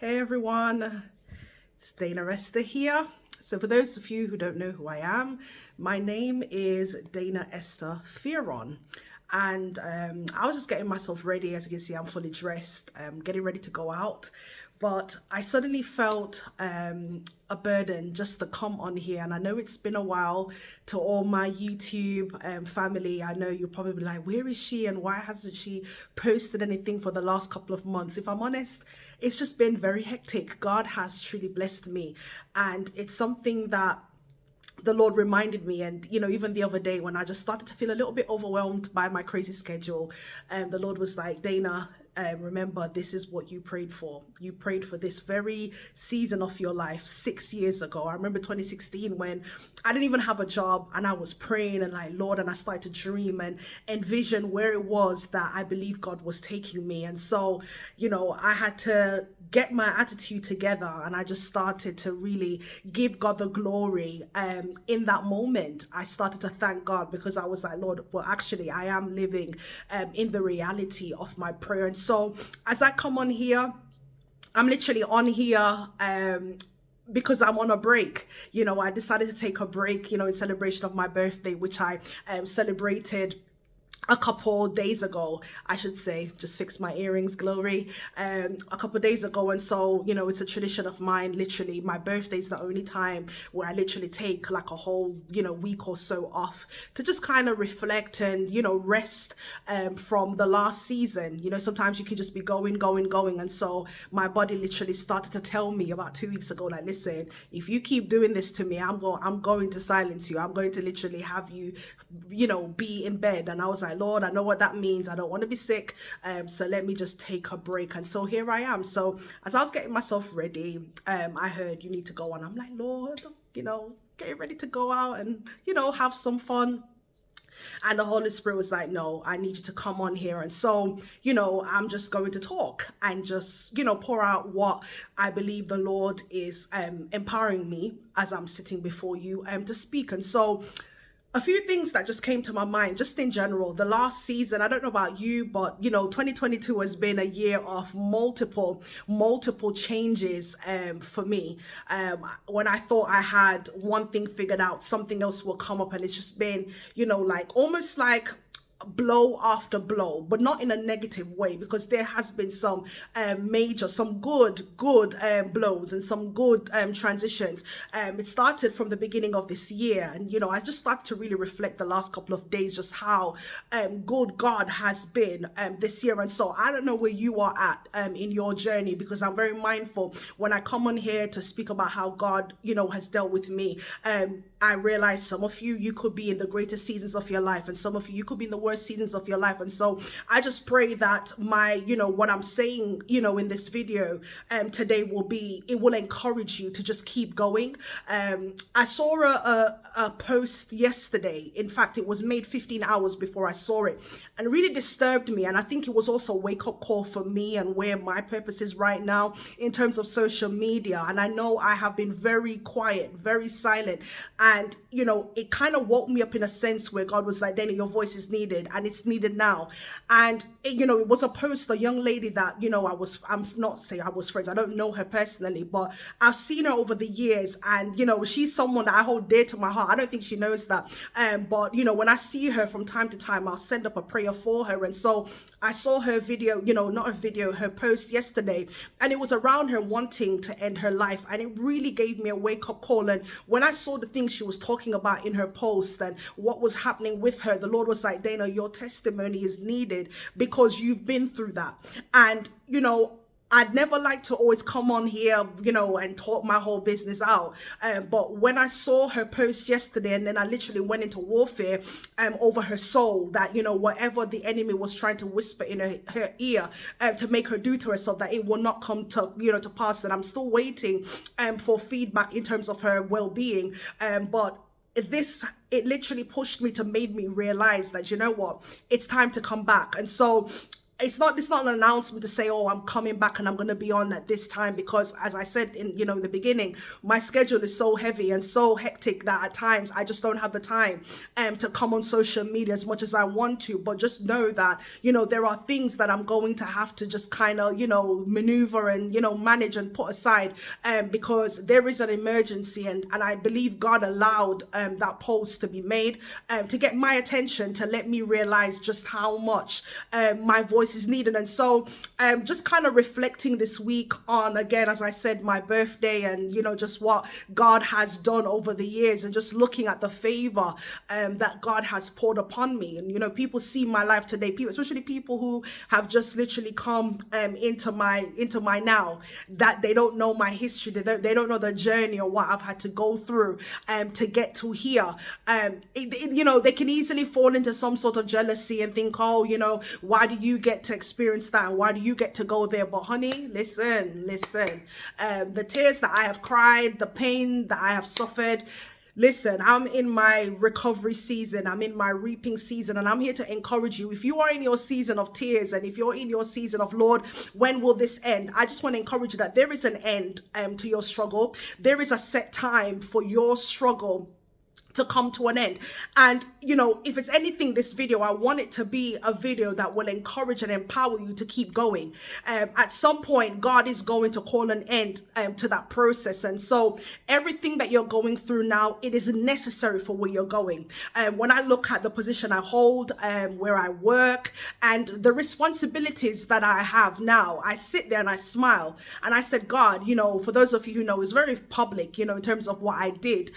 Hey everyone, it's Dahna-Esther here. So for those of you who don't know who I am, my name is Dahna-Esther Fearon. And I was just getting myself ready. As you can see, I'm fully dressed, getting ready to go out. But I suddenly felt a burden just to come on here. And I know it's been a while. To all my YouTube family, I know you're probably like, where is she and why hasn't she posted anything for the last couple of months? If I'm honest, it's just been very hectic. God has truly blessed me. And it's something that the Lord reminded me, and even the other day when I just started to feel a little bit overwhelmed by my crazy schedule, the Lord was like, Dana, remember, this is what you prayed for. You prayed for this very season of your life 6 years ago. I remember 2016 when I didn't even have a job, and I was praying and like, Lord, and I started to dream and envision where it was that I believe God was taking me. And so, I had to get my attitude together, and I just started to really give God the glory. In that moment, I started to thank God, because I was like, Lord, well, actually, I am living in the reality of my prayer. And so as I come on here, I'm literally on here because I'm on a break. I decided to take a break, in celebration of my birthday, which I celebrated a couple days ago, I should say. Just fixed my earrings, glory, a couple days ago. And so, it's a tradition of mine. Literally, my birthday is the only time where I literally take like a whole, week or so off to just kind of reflect and, rest from the last season. Sometimes you can just be going. And so my body literally started to tell me about 2 weeks ago, like, listen, if you keep doing this to me, I'm going to silence you. I'm going to literally have you, be in bed. And I was like, Lord, I know what that means. I don't want to be sick. So let me just take a break. And so here I am. So as I was getting myself ready, I heard you need to go on. I'm like, Lord, getting ready to go out and, have some fun. And the Holy Spirit was like, no, I need you to come on here. And so, I'm just going to talk and just, pour out what I believe the Lord is empowering me as I'm sitting before you to speak. And so a few things that just came to my mind, just in general, the last season, I don't know about you, but 2022 has been a year of multiple changes for me. When I thought I had one thing figured out, something else will come up, and it's just been, like almost like blow after blow, but not in a negative way, because there has been some some good blows and some good transitions. It started from the beginning of this year, and I just started to really reflect the last couple of days just how good God has been this year. And so I don't know where you are at in your journey, because I'm very mindful when I come on here to speak about how God has dealt with me. I realize some of you could be in the greatest seasons of your life, and some of you could be in the worst seasons of your life. And so I just pray that my what I'm saying in this video today will encourage you to just keep going. I saw a post yesterday. In fact, it was made 15 hours before I saw it, and really disturbed me. And I think it was also a wake-up call for me and where my purpose is right now in terms of social media. And I know I have been very quiet, very silent, and it kind of woke me up in a sense where God was like, Dana, your voice is needed, and it's needed now. And it was a post, a young lady that I'm not saying I was friends, I don't know her personally, but I've seen her over the years, and she's someone that I hold dear to my heart. I don't think she knows that, but when I see her from time to time, I'll send up a prayer for her. And so I saw her video, not a video, her post yesterday, and it was around her wanting to end her life, and it really gave me a wake-up call. And when I saw the things she was talking about in her post and what was happening with her, the Lord was like, Dana, your testimony is needed, because you've been through that. And I'd never like to always come on here, and talk my whole business out. But when I saw her post yesterday, and then I literally went into warfare over her soul, that, whatever the enemy was trying to whisper in her ear to make her do to herself, that it will not come to, to pass. And I'm still waiting for feedback in terms of her well-being. But it literally pushed me to made me realize that, what, it's time to come back. And so it's not an announcement to say, oh, I'm coming back and I'm going to be on at this time, because as I said in the beginning, my schedule is so heavy and so hectic that at times I just don't have the time to come on social media as much as I want to. But just know that there are things that I'm going to have to just kind of maneuver and manage and put aside, because there is an emergency, and I believe God allowed that post to be made to get my attention, to let me realize just how much my voice is needed. And so just kind of reflecting this week on, again, as I said, my birthday, and just what God has done over the years, and just looking at the favor that God has poured upon me. And people see my life today, people, especially people who have just literally come into my now, that they don't know my history, they don't know the journey or what I've had to go through to get to here. They can easily fall into some sort of jealousy and think, oh, why do you get to experience that? Why do you get to go there? But honey, listen, the tears that I have cried, the pain that I have suffered, listen, I'm in my recovery season. I'm in my reaping season, and I'm here to encourage you. If you are in your season of tears, and if you're in your season of, Lord, when will this end? I just want to encourage you that there is an end to your struggle. There is a set time for your struggle to come to an end. And if it's anything, this video, I want it to be a video that will encourage and empower you to keep going. At some point, God is going to call an end to that process. And so everything that you're going through now, it is necessary for where you're going. When I look at the position I hold, where I work, and the responsibilities that I have now, I sit there and I smile and I said, God, for those of you who know, it's very public, in terms of what I did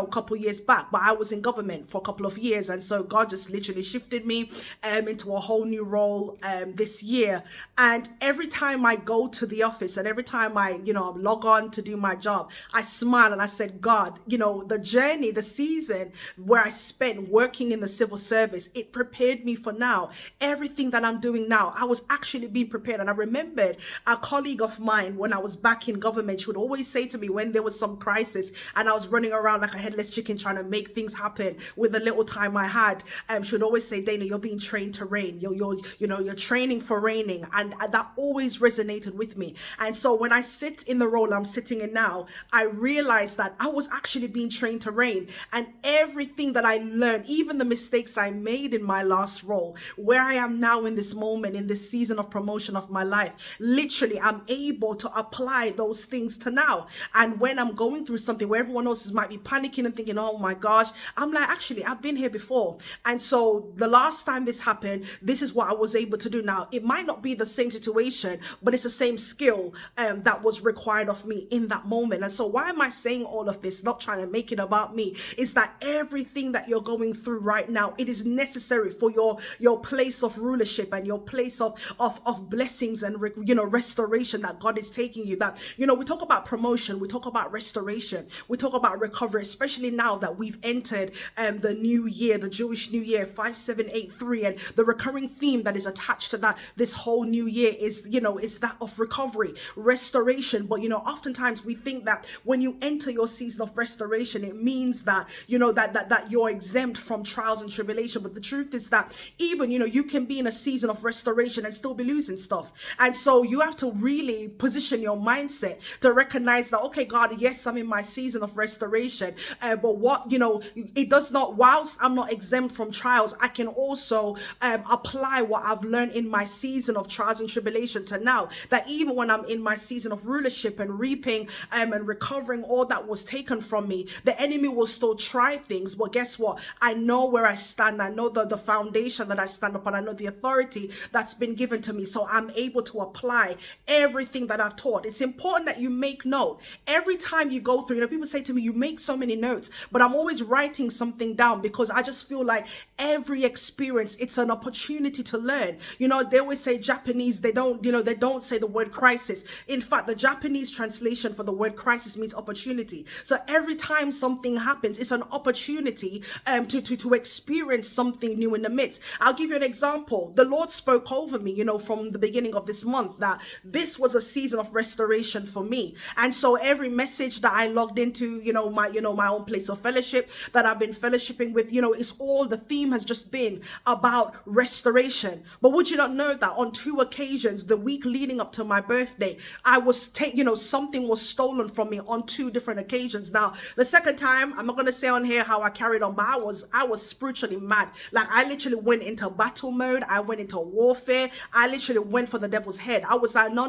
a couple years back, but I was in government for a couple of years, and so God just literally shifted me into a whole new role this year. And every time I go to the office, and every time I log on to do my job, I smile and I said, God, the journey, the season where I spent working in the civil service, it prepared me for now. Everything that I'm doing now, I was actually being prepared. And I remembered a colleague of mine, when I was back in government, she would always say to me when there was some crisis and I was running around like a headless chicken trying to make things happen with the little time I had, she would always say, Dana, you're being trained to reign. You're training for reigning. And that always resonated with me. And so when I sit in the role I'm sitting in now, I realized that I was actually being trained to reign. And everything that I learned, even the mistakes I made in my last role, where I am now in this moment, in this season of promotion of my life, literally I'm able to apply those things to now. And when I'm going through something where everyone else might be panicking and thinking, oh my gosh, I'm like, actually, I've been here before. And so the last time this happened, this is what I was able to do now. It might not be the same situation, but it's the same skill that was required of me in that moment. And so why am I saying all of this, not trying to make it about me, is that everything that you're going through right now, it is necessary for your place of rulership and your place of blessings and restoration that God is taking you. That we talk about promotion, we talk about restoration, we talk about recovery, especially now that we've entered the new year, the Jewish New Year 5783, and the recurring theme that is attached to that this whole new year is is that of recovery, restoration. But oftentimes we think that when you enter your season of restoration, it means that that you're exempt from trials and tribulation. But the truth is that even you can be in a season of restoration and still be losing stuff. And so you have to really position your mindset to recognize that, okay, God, yes, I'm in my season of restoration, but what it does not, whilst I'm not exempt from trials, I can also apply what I've learned in my season of trials and tribulation to now, that even when I'm in my season of rulership and reaping and recovering all that was taken from me, the enemy will still try things. But guess what? I know where I stand. I know the foundation that I stand upon. I know the authority that's been given to me. So I'm able to apply everything that I've taught. It's important that you make note. Every time you go through, people say to me, you make so many notes, but I'm always writing something down, because I just feel like every experience, it's an opportunity to learn. They always say Japanese, they don't say the word crisis. In fact, the Japanese translation for the word crisis means opportunity. So every time something happens, it's an opportunity to experience something new in the midst. I'll give you an example. The Lord spoke over me, from the beginning of this month, that this was a season of restoration for me. And so every message that I logged into, my own place of fellowship that I've been fellowshipping with, it's all, the theme has just been about restoration. But would you not know that on 2 occasions, the week leading up to my birthday, I was something was stolen from me on 2 different occasions. Now, the second time, I'm not going to say on here how I carried on, but I was spiritually mad. Like, I literally went into battle mode. I went into warfare. I literally went for the devil's head. I was like, no.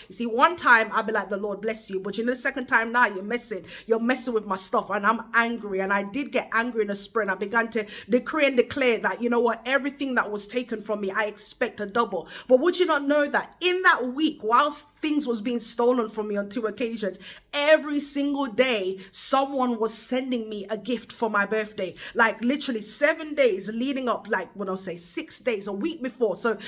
You see, one time I'd be like, the Lord bless you. But the second time now, you're messing with my stuff, and I'm angry. And I did get angry in the spirit. I began to decree and declare that, you know what, everything that was taken from me, I expect a double. But would you not know that in that week, whilst things was being stolen from me on 2 occasions, every single day, someone was sending me a gift for my birthday. Like, literally 7 days leading up, like, when I say 6 days, a week before. So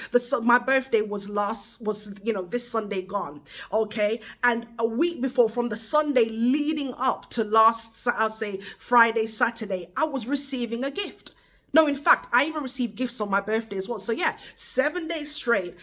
my birthday was this Sunday gone. Okay. And a week before, from the Sunday leading up to last, I'll say Friday, Saturday, I was receiving a gift. No, in fact, I even received gifts on my birthday as well. So yeah, 7 days straight,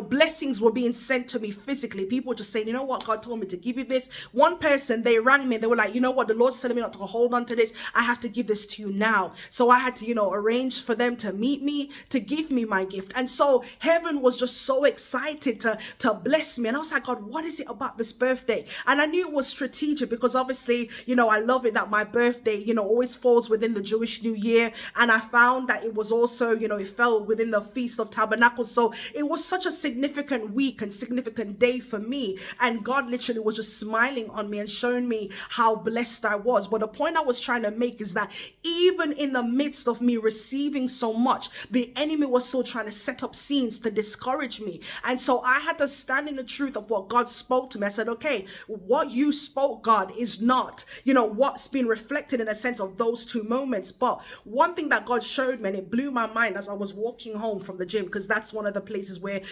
blessings were being sent to me physically. People were just saying, you know what, God told me to give you this. One person, they rang me and they were like, you know what, the Lord's telling me not to hold on to this. I have to give this to you now. So I had to, arrange for them to meet me, to give me my gift. And so heaven was just so excited to bless me. And I was like, God, what is it about this birthday? And I knew it was strategic because obviously, I love it that my birthday, always falls within the Jewish New Year. And I found that it was also, it fell within the Feast of Tabernacles. So it was such a significant week and significant day for me, and God literally was just smiling on me and showing me how blessed I was. But the point I was trying to make is that even in the midst of me receiving so much, the enemy was still trying to set up scenes to discourage me. And so I had to stand in the truth of what God spoke to me. I said, okay, what you spoke, God, is not what's been reflected in a sense of those 2 moments. But one thing that God showed me, and it blew my mind as I was walking home from the gym, because that's one of the places where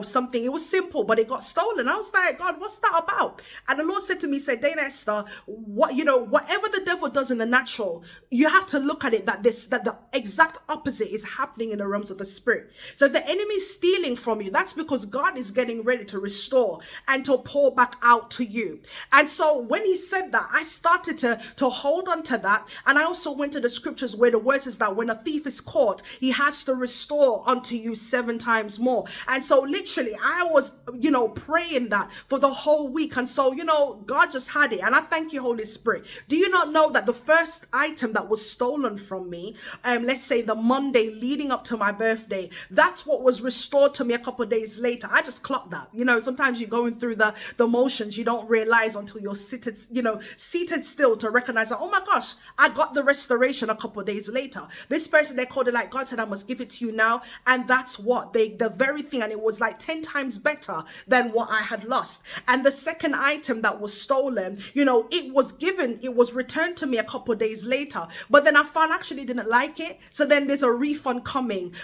something, it was simple, but it got stolen. I was like, God, what's that about? And the Lord said to me, said, Dahna-Esther, whatever the devil does in the natural, you have to look at it that the exact opposite is happening in the realms of the spirit. So if the enemy is stealing from you, that's because God is getting ready to restore and to pour back out to you. And so when he said that, I started to hold on to that. And I also went to the scriptures where the word says that when a thief is caught, he has to restore unto you 7 times more. And so literally I was, praying that for the whole week. And so, God just had it. And I thank you, Holy Spirit. Do you not know that the first item that was stolen from me, let's say the Monday leading up to my birthday, that's what was restored to me a couple of days later. I just clocked that. Sometimes you're going through the motions, you don't realize until you're seated still to recognize that, oh my gosh, I got the restoration a couple of days later. This person, they called it like, God said, I must give it to you now. And that's what the very thing, and it was like 10 times better than what I had lost. And the second item that was stolen, it was returned to me a couple of days later, but then I found I actually didn't like it. So then there's a refund coming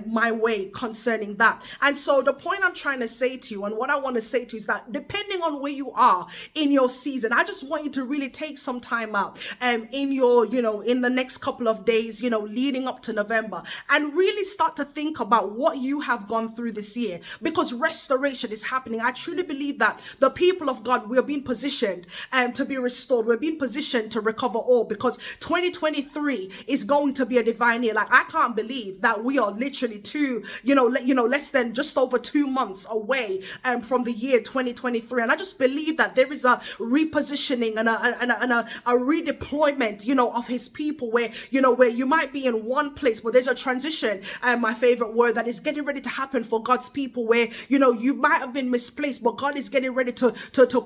my way concerning that. And so the point I'm trying to say to you, and what I want to say to you, is that depending on where you are in your season, I just want you to really take some time out in your, in the next couple of days, leading up to November, and really start to think about what you have gone through this year, because restoration is happening. I truly believe that the people of God, we're being positioned to be restored. We're being positioned to recover all, because 2023 is going to be a divine year. Like, I can't believe that we are literally less than just over 2 months away from the year 2023. And I just believe that there is a repositioning and a redeployment, of his people, where you might be in one place, but there's a transition, my favorite word, that is getting ready to happen for God's people, where you might have been misplaced, but God is getting ready to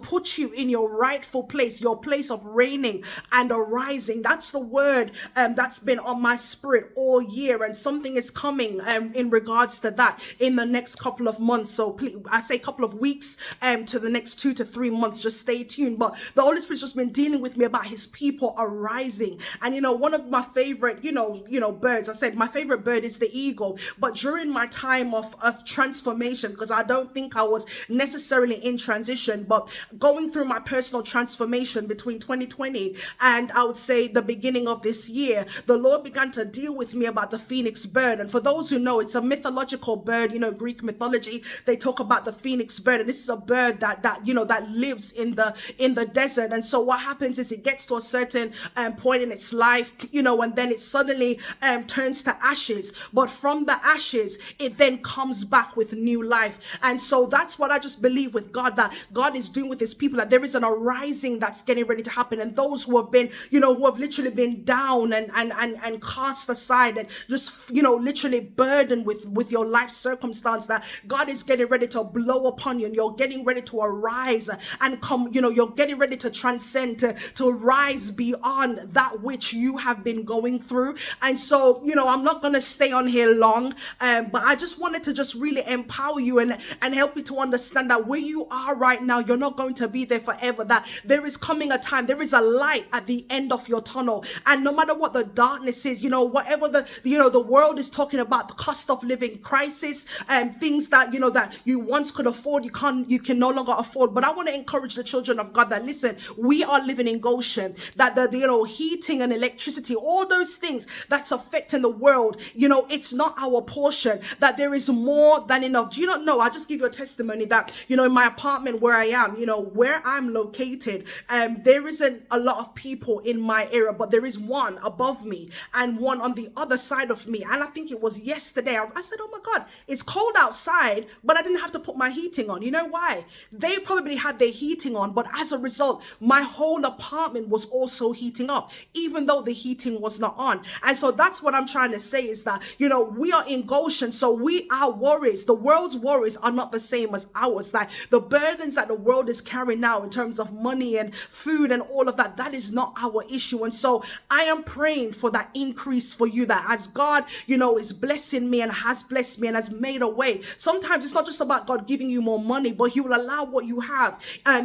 put you in your rightful place, your place of reigning and arising. That's the word that's been on my spirit all year, and something is coming in regards to that in the next couple of months. So please, I say couple of weeks to the next 2 to 3 months, just stay tuned. But the Holy Spirit's just been dealing with me about his people arising. And one of my favorite birds, I said my favorite bird is the eagle, but during my time of transition transformation, because I don't think I was necessarily in transition, but going through my personal transformation between 2020 and I would say the beginning of this year, the Lord began to deal with me about the phoenix bird. And for those who know, it's a mythological bird. Greek mythology, they talk about the phoenix bird, and this is a bird that lives in the desert. And so what happens is it gets to a certain point in its life, and then it suddenly turns to ashes. But from the ashes, it then comes back with new life. And so that's what I just believe with God, that God is doing with his people, that there is an arising that's getting ready to happen. And those who have been, who have literally been down and cast aside and just, literally burdened with your life circumstance, that God is getting ready to blow upon you, and you're getting ready to arise and come, you're getting ready to transcend, to rise beyond that which you have been going through. And so, I'm not going to stay on here long, but I just wanted to just really empower you and help you to understand that where you are right now, you're not going to be there forever, that there is coming a time, there is a light at the end of your tunnel. And no matter what the darkness is, whatever the world is talking about, the cost of living crisis, and things that, that you once could afford, you can no longer afford. But I want to encourage the children of God that, listen, we are living in Goshen, that the heating and electricity, all those things that's affecting the world, it's not our portion, that there is more than enough. Do you not know? I'll just give you a testimony that, in my apartment where I am, where I'm located, there isn't a lot of people in my area, but there is one above me and one on the other side of me. And I think it was yesterday, I said, oh my God, it's cold outside, but I didn't have to put my heating on. You know why? They probably had their heating on, but as a result, my whole apartment was also heating up, even though the heating was not on. And so that's what I'm trying to say, is that, we are in Goshen, so our worries, the world's worries, are not the same as ours. Like the burdens that the world is carrying now in terms of money and food and all of that, that is not our issue. And so I am praying for that increase for you, that as God, is blessing me and has blessed me and has made a way. Sometimes it's not just about God giving you more money, but he will allow what you have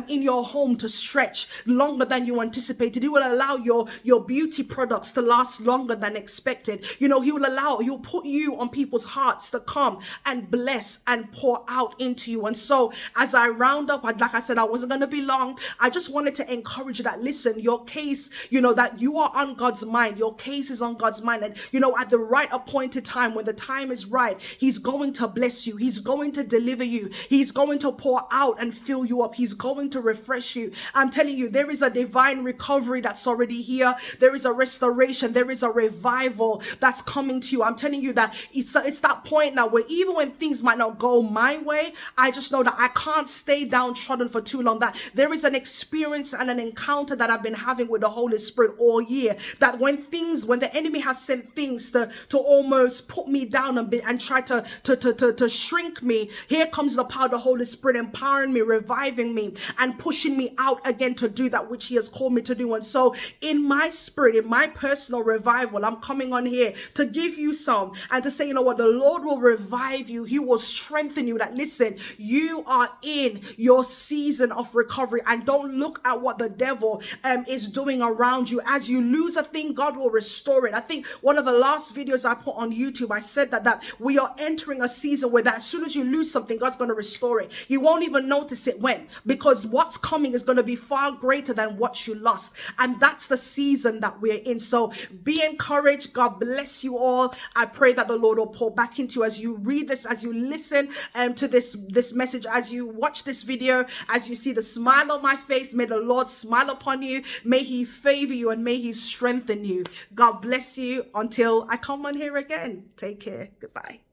in your home to stretch longer than you anticipated. He will allow your beauty products to last longer than expected. He'll put you on people's hearts to come and bless and pour out into you. And so as I round up, like I said, I wasn't going to be long. I just wanted to encourage you that, listen, your case, that you are on God's mind. Your case is on God's mind. And, at the right appointed time, when the time is right, he's going to bless you. He's going to deliver you. He's going to pour out and fill you up. He's going to refresh you. I'm telling you, there is a divine recovery that's already here. There is a restoration. There is a revival that's coming to you. I'm telling you that it's that point now where even when things might not go my way, I just know that I can't stay downtrodden for too long, that there is an experience and an encounter that I've been having with the Holy Spirit all year, that when the enemy has sent things to almost put me down a bit and try to shrink me, here comes the power of the Holy Spirit empowering me, reviving me, and pushing me out again to do that which he has called me to do. And so in my spirit, in my personal revival, I'm coming on here to give you some and to say, what, the Lord will revive you. He will strengthen you, that, listen, you are in your season of recovery, and don't look at what the devil is doing around you. As you lose a thing, God will restore it. I think one of the last videos I put on YouTube, I said that we are entering a season where that as soon as you lose something, God's going to restore it. You won't even notice it when, because what's coming is going to be far greater than what you lost. And that's the season that we're in. So be encouraged. God bless you all. I pray that the Lord will pour back into you as you read this, as you listen to this message, as you watch this video, as you see the smile on my face. May the Lord smile upon you. May he favor you and may he strengthen you. God bless you until I come on here again. Take care. Goodbye.